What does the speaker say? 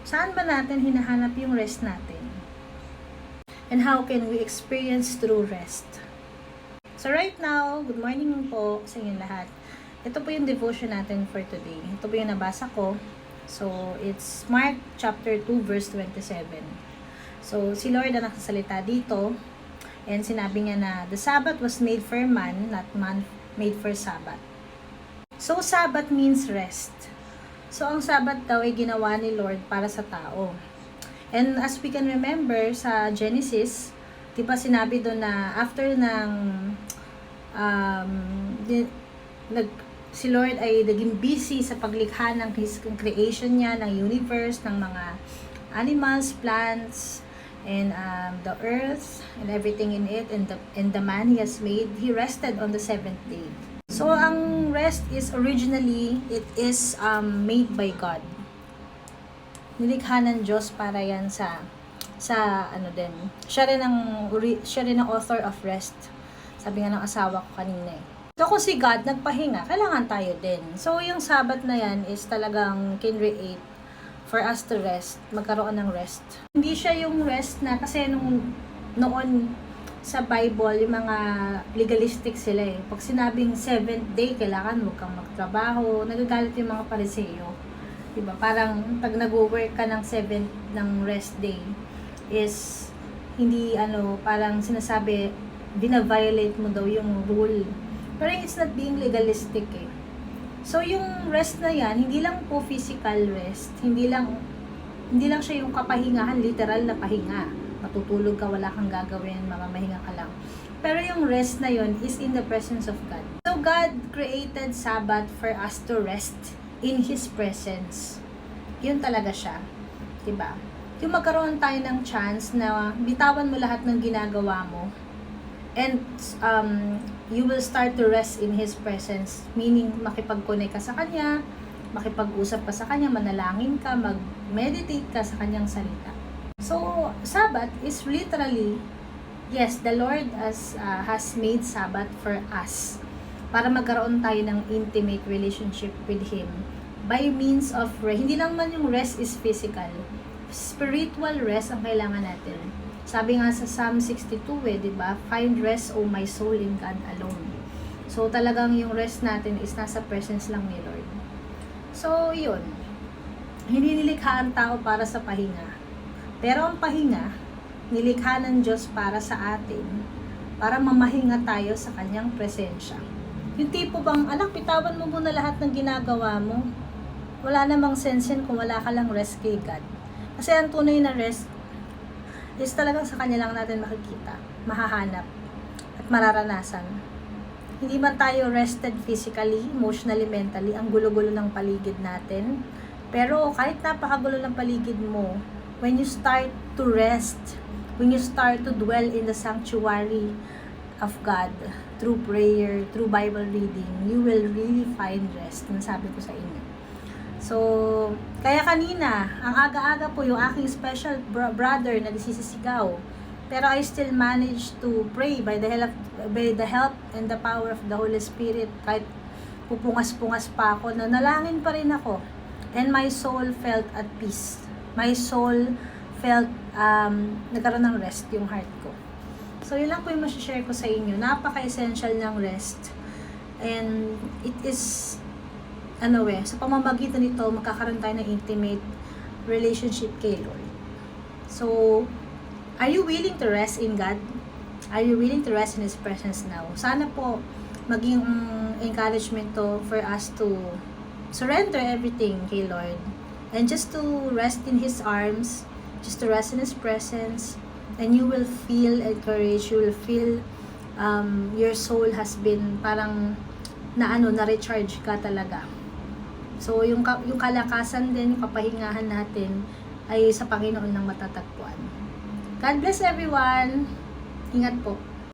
Saan ba natin hinahanap yung rest natin? And how can we experience true rest? So right now, good morning po sa inyong lahat. Ito po yung devotion natin for today. Ito po yung nabasa ko. So, it's Mark chapter 2 verse 27. So, si Lord ang nakasalita dito. And sinabi niya na, the Sabbath was made for man, not man made for Sabbath. So, Sabbath means rest. So, ang Sabbath daw ay ginawa ni Lord para sa tao. And as we can remember sa Genesis, di ba sinabi doon na after ng si Lord ay naging busy sa paglikha ng His creation niya, ng universe, ng mga animals, plants, and the earth, and everything in it, and the man He has made, He rested on the seventh day. So, ang rest is originally, it is made by God. Nilikha ng Diyos para yan sa ano din. Siya rin ang author of rest. Sabi nga ng asawa ko kanina eh. So, kung si God nagpahinga, kailangan tayo din. So, yung Sabbath na yan is talagang kinreate for us to rest, magkaroon ng rest. Hindi siya yung rest na, kasi noon sa Bible, yung mga legalistic sila eh. Pag sinabing 7th day, kailangan huwag kang magtrabaho, nagagalit yung mga Pariseo. Diba? Parang pag nag-work ka ng 7th ng rest day is hindi parang sinasabi bina-violate mo daw yung rule. Pero it's not being legalistic eh. So yung rest na yan, hindi lang po physical rest, hindi lang siya yung kapahingahan, literal na pahinga. Matutulog ka, wala kang gagawin, mamamahinga ka lang. Pero yung rest na yun is in the presence of God. So God created Sabbath for us to rest in His presence. Yun talaga siya. Diba? Yung magkaroon tayo ng chance na bitawan mo lahat ng ginagawa mo and you will start to rest in His presence. Meaning, makipag-connect ka sa Kanya, makipag-usap ka sa Kanya, manalangin ka, mag-meditate ka sa Kanyang salita. So, Sabbath is literally, yes, the Lord has made Sabbath for us para magkaroon tayo ng intimate relationship with Him by means of rest. Hindi lang man yung rest is physical. Spiritual rest ang kailangan natin. Sabi nga sa Psalm 62 diba? Find rest, O my soul, in God alone. So, talagang yung rest natin is nasa presence lang ni Lord. So, yun. Hindi nilikha ang tao para sa pahinga. Pero ang pahinga, nilikha ng Diyos para sa atin, para mamahinga tayo sa Kanyang presensya. Yung tipo bang, anak, bitawan mo muna lahat ng ginagawa mo. Wala namang sense yan kung wala ka lang rest kay God. Kasi ang tunay na rest is talagang sa Kanya lang natin makikita, mahahanap, at mararanasan. Hindi man tayo rested physically, emotionally, mentally, ang gulo-gulo ng paligid natin. Pero kahit napakagulo ng paligid mo, when you start to rest, when you start to dwell in the sanctuary of God, through prayer, through Bible reading, you will really find rest. Nasabi ko sa inyo. So, kaya kanina, ang aga-aga po yung aking special brother na nagsisisigaw. Pero I still managed to pray by the help and the power of the Holy Spirit. Kahit pupungas-pungas pa ako, nanalangin pa rin ako. And my soul felt at peace. My soul felt, nagkaroon ng rest yung heart ko. So, yun lang po yung masishare ko sa inyo. Napaka-essential ng rest. And it is, sa pamamagitan nito, magkakaroon tayo ng intimate relationship kay Lord. So, are you willing to rest in God? Are you willing to rest in His presence now? Sana po, maging encouragement to for us to surrender everything kay Lord. And just to rest in His arms, just to rest in His presence, and you will feel encouraged, you will feel your soul has been parang na-recharge ka talaga. So, yung kalakasan din, yung kapahingahan natin ay sa Panginoon ng matatagpuan. God bless everyone. Ingat po.